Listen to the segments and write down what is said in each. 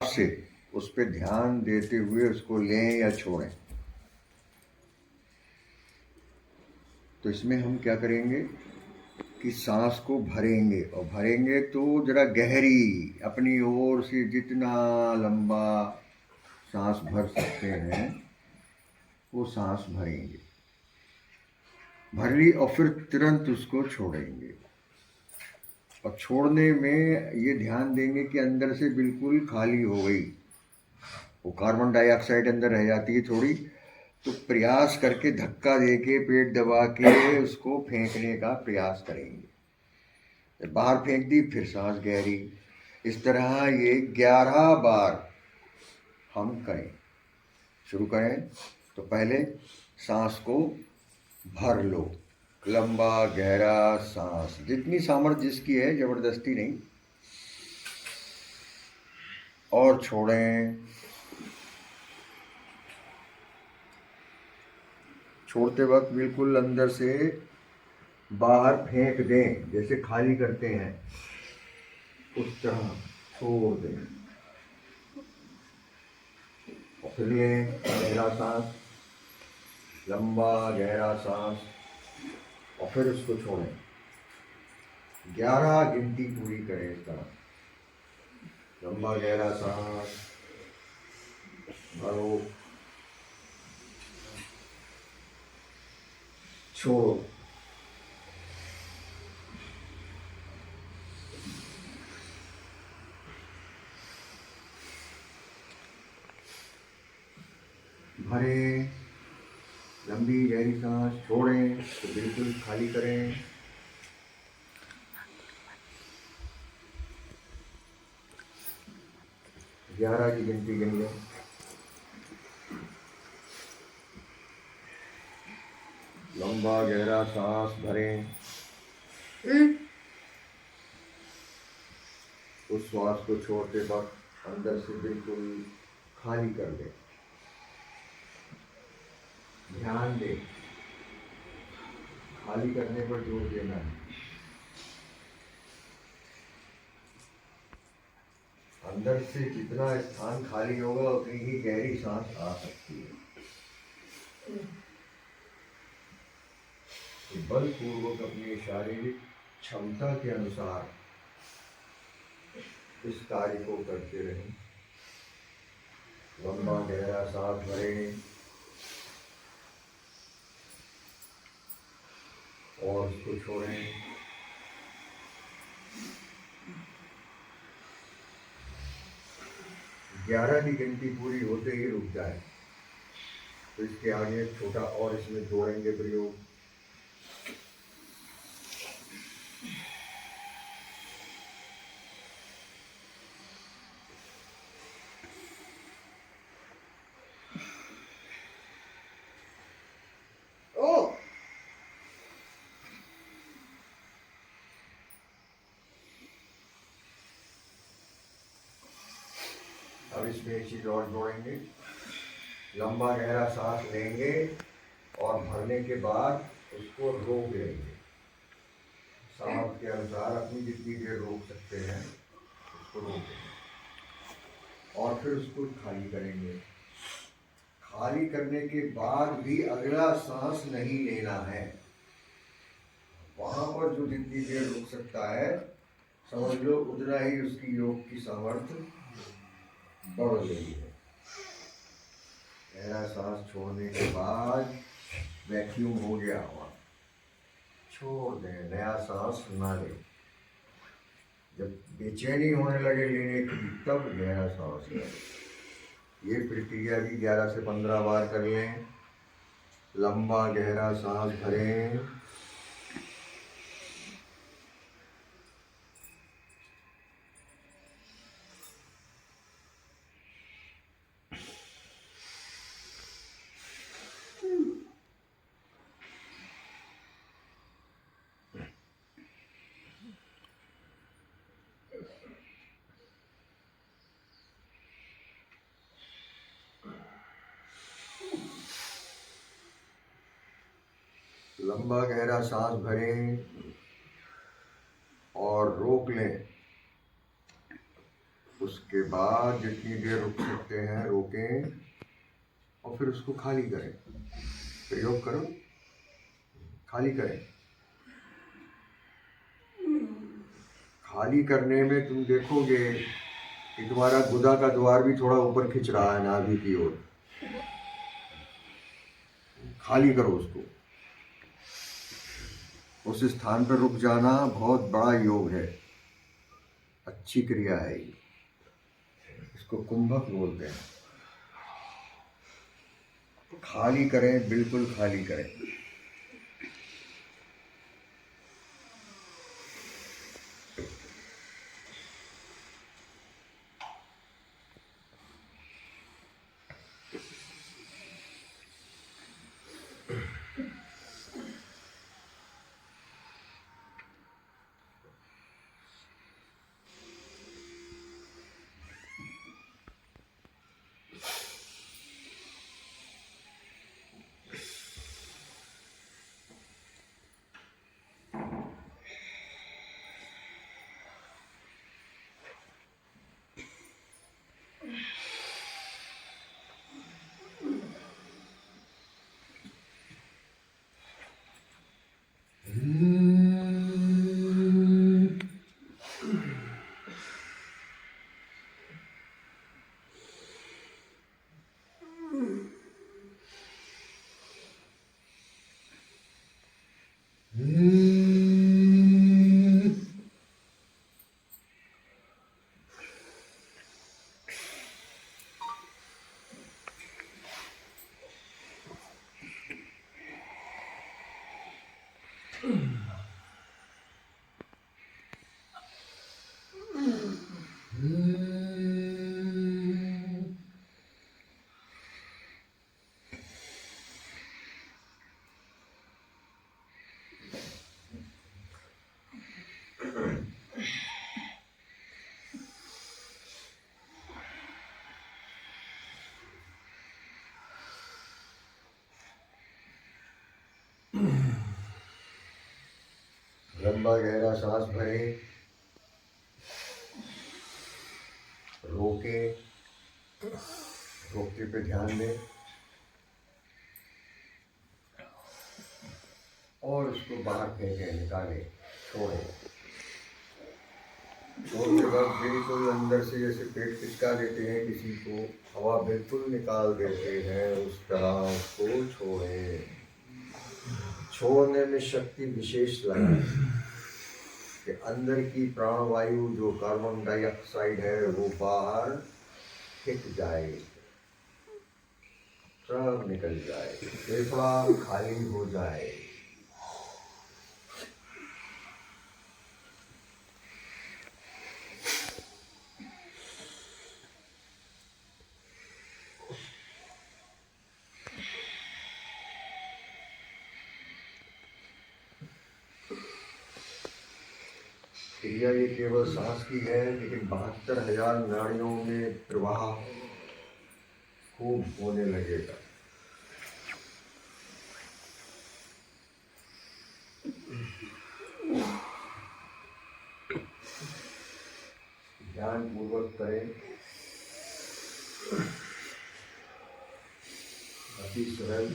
से उस पर ध्यान देते हुए उसको लें या छोड़ें। तो इसमें हम क्या करेंगे कि सांस को भरेंगे, और भरेंगे तो जरा गहरी, अपनी ओर से जितना लंबा सांस भर सकते हैं वो सांस भरेंगे, भर ली और फिर तुरंत उसको छोड़ेंगे। और छोड़ने में ये ध्यान देंगे कि अंदर से बिल्कुल खाली हो गई, वो कार्बन डाइऑक्साइड अंदर रह जाती है थोड़ी, तो प्रयास करके धक्का देके पेट दबा के उसको फेंकने का प्रयास करेंगे। जब बाहर फेंक दी फिर सांस गहरी। इस तरह ये 11 बार हम करें। शुरू करें तो पहले सांस को भर लो, लंबा गहरा सांस, जितनी सामर्थ्य जिसकी है, जबरदस्ती नहीं। और छोड़ें। छोड़ते वक्त बिल्कुल अंदर से बाहर फेंक दें, जैसे खाली करते हैं उस तरह छोड़ दें। और फिर लें गहरा सांस, लंबा गहरा सांस, और फिर उसको छोड़ें। 11 गिनती पूरी करें इस तरह। लंबा गहरा सांस भरो, छोड़ो। भरें लंबी गहरी सांस, छोड़ें तो बिल्कुल खाली करें। ग्यारह की गिनती गिन लें। लंबा गहरा सांस भरें, उस श्वास को छोड़ते वक्त अंदर से बिल्कुल खाली कर दें। ध्यान दें, खाली करने पर जोर देना है। अंदर से जितना स्थान खाली होगा उतनी ही गहरी सांस आ सकती है। तो बलपूर्वक अपनी शारीरिक क्षमता के अनुसार इस कार्य को करते रहें। लंबा गहरा सांस भरें और उसको छोड़ें। 11 की गिनती पूरी होते ही रुक जाए। तो इसके आगे छोटा और इसमें जोड़ेंगे प्रयोग। अब इसमें एक चीज और जोड़ेंगे। लंबा गहरा सांस लेंगे और भरने के बाद उसको रोक लेंगे। सामर्थ्य के अनुसार अपनी जितनी देर रोक सकते हैं उसको रोक लेंगे और फिर उसको खाली करेंगे। खाली करने के बाद भी अगला सांस नहीं लेना है। वहां पर जो जितनी देर रुक सकता है समझ लो उतना ही उसकी योग की सामर्थ्य बढ़ गई है। गहरा सांस छोड़ने के बाद वैक्यूम हो गया हुआ, छोड़ दें, नया सांस ना लें। जब बेचैनी होने लगे लेने की तब गहरा सांस लें। ये प्रक्रिया भी 11 से 15 बार कर लें। लंबा गहरा सांस भरें, लंबा गहरा सांस भरें और रोक लें। के बाद जितनी देर रुक सकते हैं रोकें और फिर उसको खाली करें। प्रयोग करो, खाली करें। खाली करने में तुम देखोगे कि तुम्हारा गुदा का द्वार भी थोड़ा ऊपर खिंच रहा है नाभि की ओर। खाली करो उसको। उस स्थान पर रुक जाना बहुत बड़ा योग है, अच्छी क्रिया है ये। इसको कुंभक बोलते हैं। खाली करें, बिल्कुल खाली करें। लंबा गहरा सांस भरें, रोके, रोकते पे ध्यान दें और उसको बाहर फेंकें, निकालें, छोड़ें। छोड़ने के बाद बिल्कुल अंदर से जैसे पेट खिसका देते हैं किसी को, हवा बिल्कुल निकाल देते हैं, उस तरह उसको छोड़ें। छोड़ने में शक्ति विशेष लगाएं कि अंदर की प्राणवायु जो कार्बन डाइऑक्साइड है वो बाहर फेंक जाए, सब निकल जाए, फेफड़ा खाली हो जाए। क्रिया ये केवल सांस की है, लेकिन 72,000 नाड़ियों में प्रवाह खूब होने लगेगा। ध्यान पूर्वक करें, अति सरल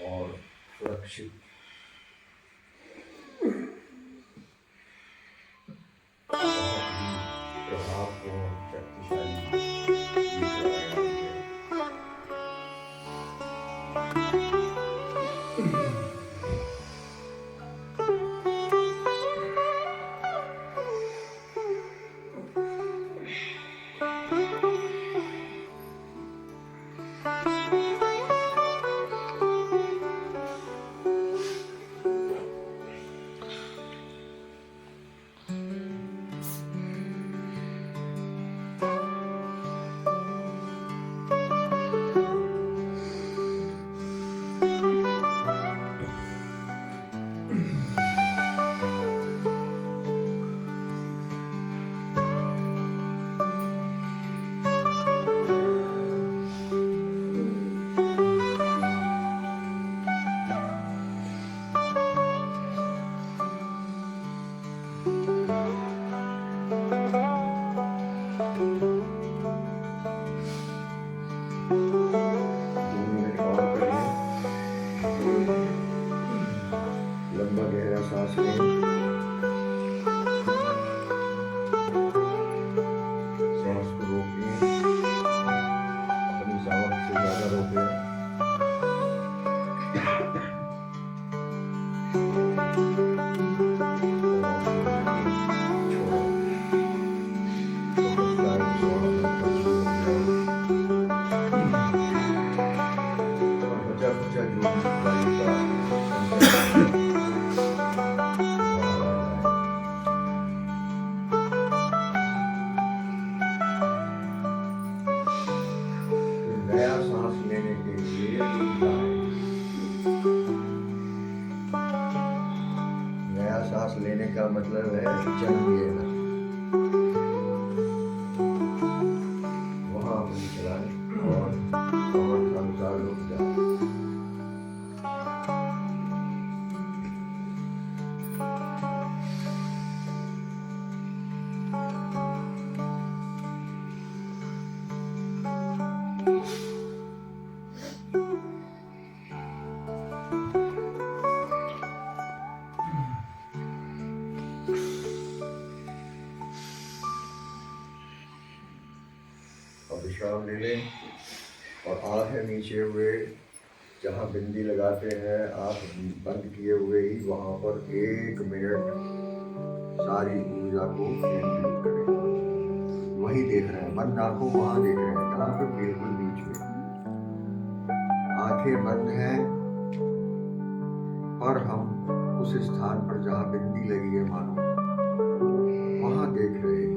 और सुरक्षित। प्रभावपूर्ण, शक्तिशाली ये प्राणायाम है। का मतलब है जन्म लेना। वहाँ अपनी चलाएं और समर्थ अनुसार रुक जाए। और विश्राम ले लें और आंखें नीचे हुए जहाँ बिंदी लगाते हैं आँख बंद किए हुए ही वहाँ पर 1 मिनट सारी ऊर्जा को केंद्रित करें। वही देख रहे हैं, बंद आंखों वहाँ देख रहे हैं, कहाँ पे? बिल्कुल बीच में। आंखें बंद हैं और हम उस स्थान पर जहाँ बिंदी लगी है मानो वहाँ देख रहे हैं।